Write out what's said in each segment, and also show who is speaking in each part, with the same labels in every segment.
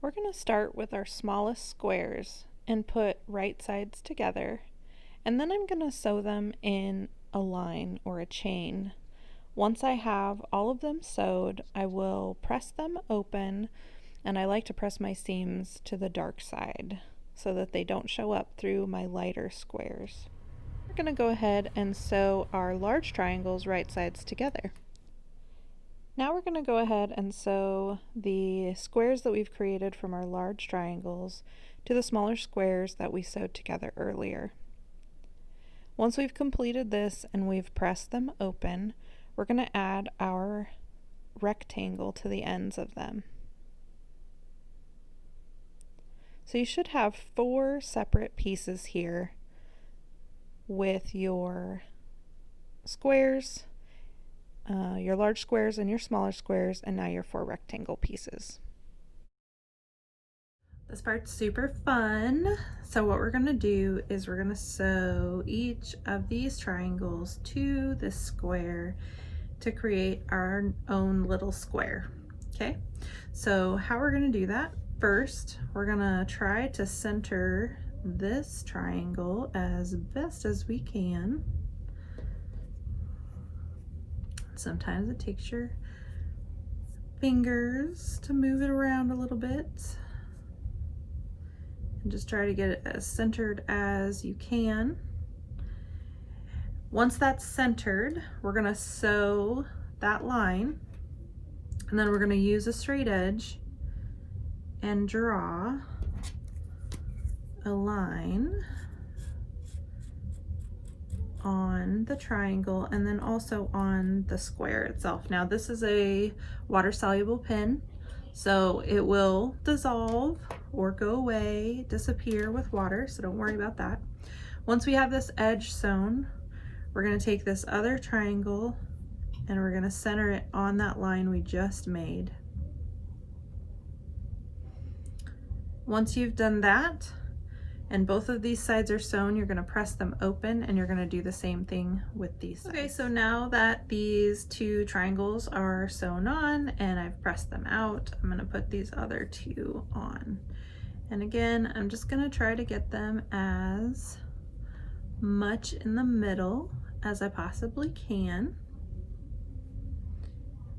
Speaker 1: We're going to start with our smallest squares and put right sides together, and then I'm going to sew them in a line or a chain. Once I have all of them sewed, I will press them open, and I like to press my seams to the dark side so that they don't show up through my lighter squares. We're going to go ahead and sew our large triangles right sides together. Now we're going to go ahead and sew the squares that we've created from our large triangles to the smaller squares that we sewed together earlier. Once we've completed this and we've pressed them open, we're going to add our rectangle to the ends of them. So you should have 4 separate pieces here with your squares, your large squares and your smaller squares, and now your 4 rectangle pieces. This part's super fun. So what we're gonna do is we're gonna sew each of these triangles to this square to create our own little square. Okay, so how we're gonna do that, first we're gonna try to center this triangle as best as we can. Sometimes it takes your fingers to move it around a little bit, and just try to get it as centered as you can. Once that's centered, we're going to sew that line, and then we're going to use a straight edge and draw a line on the triangle and then also on the square itself. Now this is a water-soluble pen, so it will dissolve or go away, disappear with water, so don't worry about that. Once we have this edge sewn, we're going to take this other triangle and we're going to center it on that line we just made. Once you've done that, and both of these sides are sewn, you're going to press them open, and you're going to do the same thing with these sides. Okay, so now that these 2 triangles are sewn on and I've pressed them out, I'm going to put these other 2 on. And again, I'm just going to try to get them as much in the middle as I possibly can.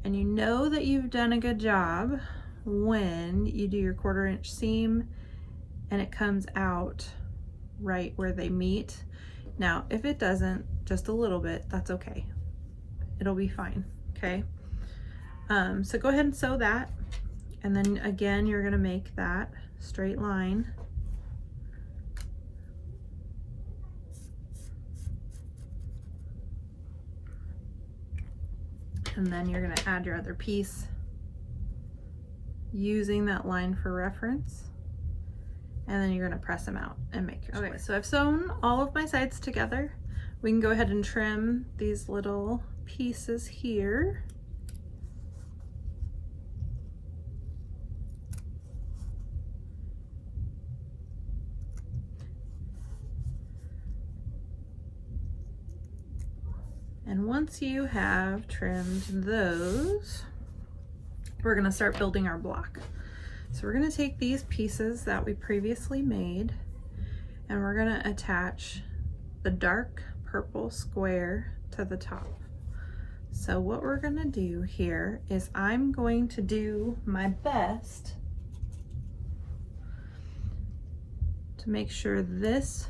Speaker 1: And you know that you've done a good job when you do your 1/4 inch seam and it comes out right where they meet. Now, if it doesn't, just a little bit, that's okay. It'll be fine, okay? So go ahead and sew that. And then again, you're gonna make that straight line. And then you're gonna add your other piece using that line for reference. And then you're going to press them out and make your square. Okay, so I've sewn all of my sides together. We can go ahead and trim these little pieces here. And once you have trimmed those, we're going to start building our block. So we're going to take these pieces that we previously made and we're going to attach the dark purple square to the top. So what we're going to do here is I'm going to do my best to make sure this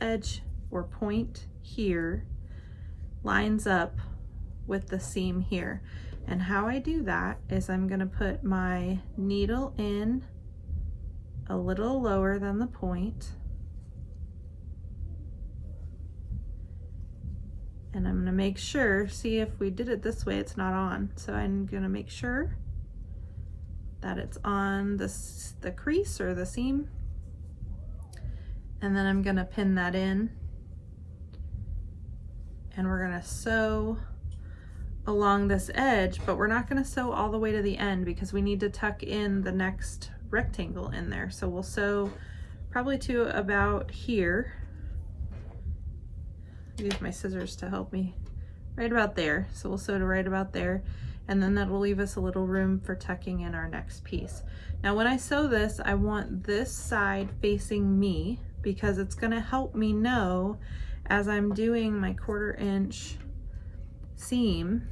Speaker 1: edge or point here lines up with the seam here. And how I do that is I'm going to put my needle in a little lower than the point, and I'm going to make sure, see if we did it this way, it's not on. So I'm going to make sure that it's on the crease or the seam, and then I'm going to pin that in, and we're going to sew along this edge, but we're not going to sew all the way to the end because we need to tuck in the next rectangle in there. So we'll sew probably to about here. Use my scissors to help me, right about there. So we'll sew to right about there, and then that'll leave us a little room for tucking in our next piece. Now when I sew this, I want this side facing me because it's going to help me know as I'm doing my 1/4 inch seam,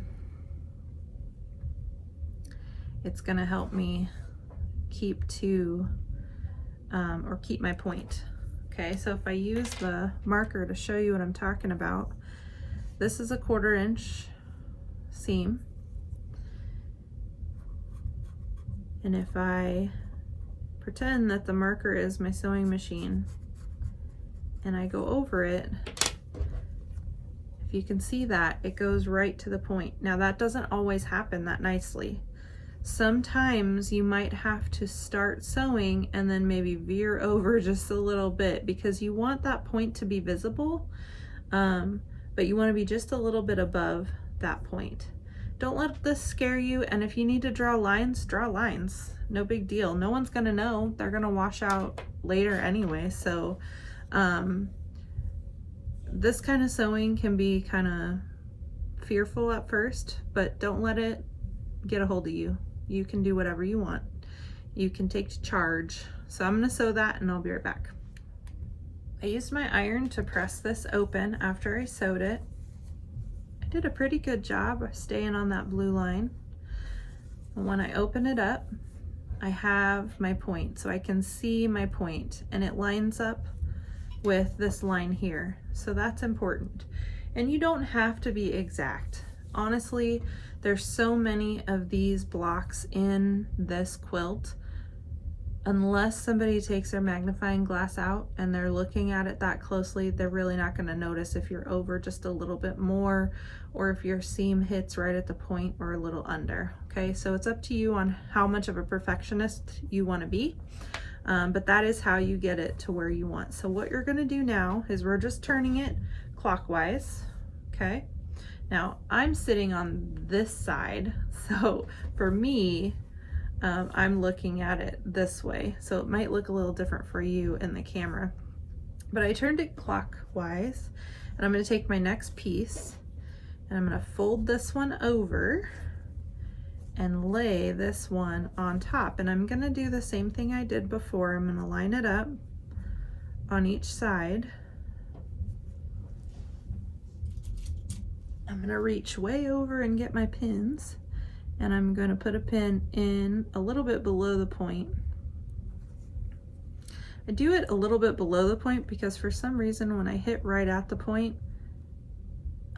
Speaker 1: it's going to help me keep keep my point. Okay, so if I use the marker to show you what I'm talking about, this is a 1/4 inch seam, and if I pretend that the marker is my sewing machine and I go over it, if you can see that, it goes right to the point. Now that doesn't always happen that nicely. Sometimes you might have to start sewing and then maybe veer over just a little bit because you want that point to be visible, but you want to be just a little bit above that point. Don't let this scare you, and if you need to draw lines, draw lines. No big deal. No one's gonna know. They're gonna wash out later anyway, so this kind of sewing can be kind of fearful at first, but don't let it get a hold of you. You can do whatever you want. You can take charge. So I'm gonna sew that and I'll be right back. I used my iron to press this open after I sewed it. I did a pretty good job of staying on that blue line. And when I open it up, I have my point, so I can see my point, and it lines up with this line here. So that's important. And you don't have to be exact. Honestly, there's so many of these blocks in this quilt. Unless somebody takes their magnifying glass out and they're looking at it that closely, they're really not going to notice if you're over just a little bit more, or if your seam hits right at the point or a little under. Okay, so it's up to you on how much of a perfectionist you want to be, but that is how you get it to where you want. So what you're going to do now is we're just turning it clockwise. Okay, now I'm sitting on this side, so for me, I'm looking at it this way, so it might look a little different for you in the camera. But I turned it clockwise, and I'm going to take my next piece and I'm going to fold this one over and lay this one on top. And I'm going to do the same thing I did before. I'm going to line it up on each side. I'm going to reach way over and get my pins. And I'm going to put a pin in a little bit below the point. I do it a little bit below the point because for some reason when I hit right at the point,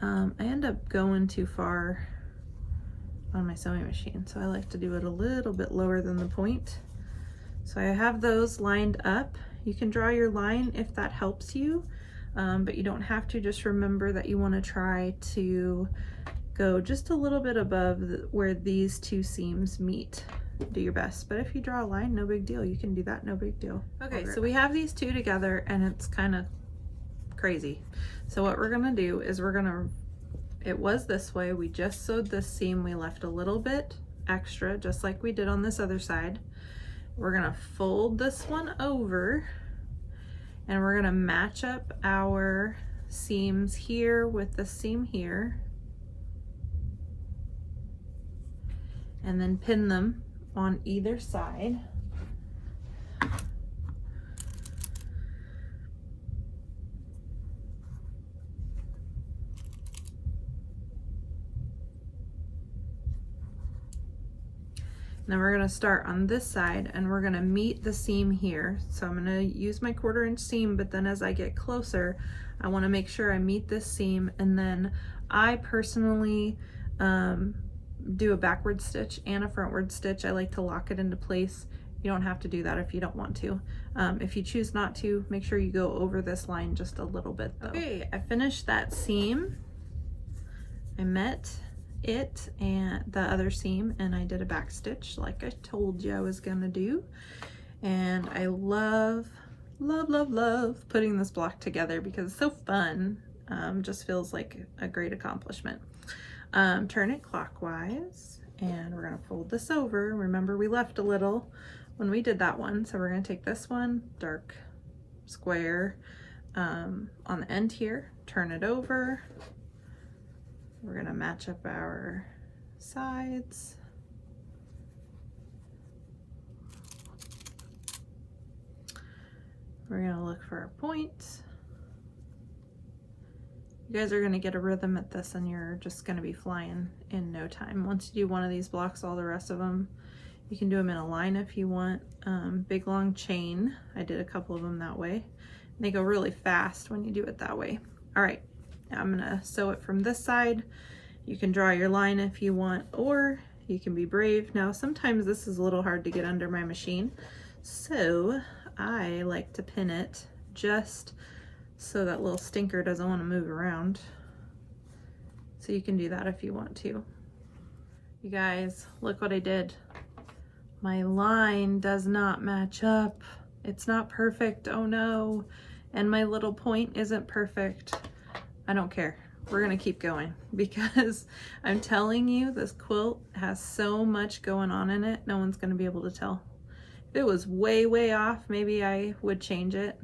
Speaker 1: I end up going too far on my sewing machine. So I like to do it a little bit lower than the point. So I have those lined up. You can draw your line if that helps you, but you don't have to. Just remember that you want to try to go just a little bit above where these two seams meet. Do your best, but if you draw a line, no big deal. You can do that, no big deal. Okay, so we have these two together and it's kind of crazy. So what we're gonna do is it was this way, we just sewed this seam, we left a little bit extra, just like we did on this other side. We're gonna fold this one over and we're gonna match up our seams here with the seam here, and then pin them on either side. Then we're going to start on this side and we're going to meet the seam here. So I'm going to use my 1/4 inch seam, but then as I get closer, I want to make sure I meet this seam, and then I personally do a backward stitch and a frontward stitch. I like to lock it into place. You don't have to do that if you don't want to. If you choose not to, make sure you go over this line just a little bit though. Okay, I finished that seam. I met it and the other seam, and I did a back stitch like I told you I was gonna do. And I love putting this block together because it's so fun. Just feels like a great accomplishment. Turn it clockwise and we're gonna fold this over. Remember, we left a little when we did that one, so we're gonna take this one, dark square on the end here, turn it over. We're gonna match up our sides. We're gonna look for our points. You guys are gonna get a rhythm at this and you're just gonna be flying in no time. Once you do one of these blocks, all the rest of them, you can do them in a line if you want. Big long chain. I did a couple of them that way. They go really fast when you do it that way. All right, now I'm gonna sew it from this side. You can draw your line if you want, or you can be brave. Now, sometimes this is a little hard to get under my machine, so I like to pin it just so that little stinker doesn't want to move around. So you can do that if you want to. You guys, look what I did. My line does not match up. It's not perfect, oh no. And my little point isn't perfect. I don't care. We're gonna keep going because I'm telling you, this quilt has so much going on in it, no one's gonna be able to tell. If it was way, way off, maybe I would change it.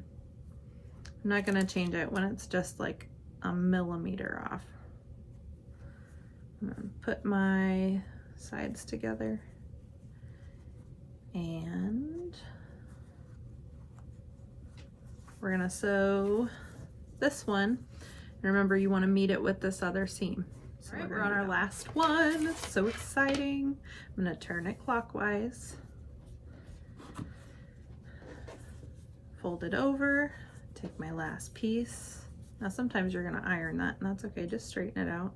Speaker 1: I'm not gonna change it when it's just like a millimeter off. I'm gonna put my sides together and we're gonna sew this one. And remember, you want to meet it with this other seam. So right, we're on our last one. It's so exciting. I'm gonna turn it clockwise. Fold it over, take my last piece. Now sometimes you're gonna iron that, and that's okay, just straighten it out.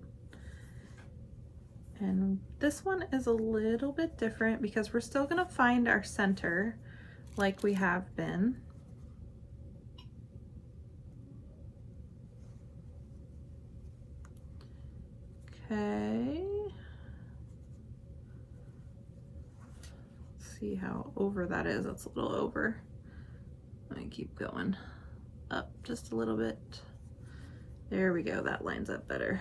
Speaker 1: And this one is a little bit different because we're still gonna find our center like we have been. Okay. Let's see how over that is. That's a little over. Let me keep going up just a little bit. There we go, that lines up better.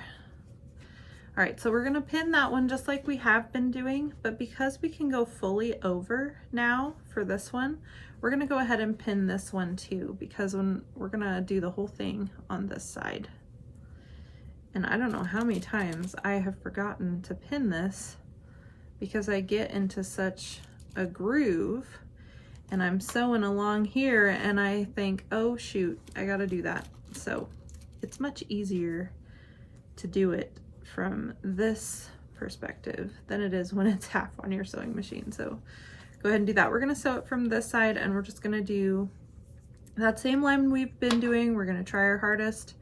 Speaker 1: All right, so we're gonna pin that one just like we have been doing, but because we can go fully over now for this one, we're gonna go ahead and pin this one too, because when we're gonna do the whole thing on this side. And I don't know how many times I have forgotten to pin this because I get into such a groove and I'm sewing along here and I think, oh shoot, I gotta do that. So it's much easier to do it from this perspective than it is when it's half on your sewing machine. So go ahead and do that. We're gonna sew it from this side and we're just gonna do that same line we've been doing. We're gonna try our hardest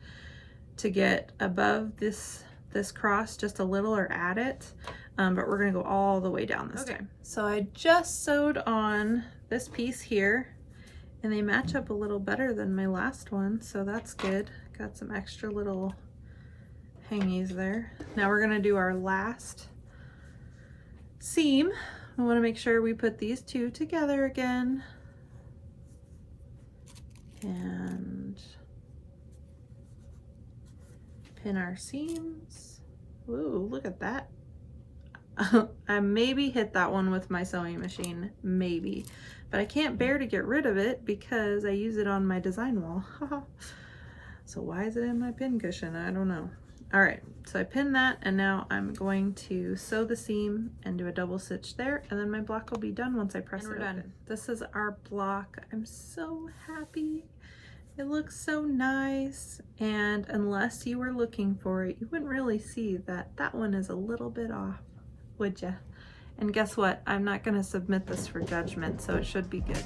Speaker 1: to get above this cross just a little or add it, but we're gonna go all the way down this time. So I just sewed on this piece here and they match up a little better than my last one, so that's good. Got some extra little hangies there. Now we're gonna do our last seam. I wanna make sure we put these two together again. And pin our seams. Ooh, look at that. I maybe hit that one with my sewing machine, maybe, but I can't bear to get rid of it because I use it on my design wall. So why is it in my pin cushion? I don't know. All right, so I pinned that and now I'm going to sew the seam and do a double stitch there, and then my block will be done once I press it open. Done. This is our block. I'm so happy. It looks so nice, and unless you were looking for it, you wouldn't really see that that one is a little bit off, would ya? And guess what? I'm not gonna submit this for judgment, so it should be good.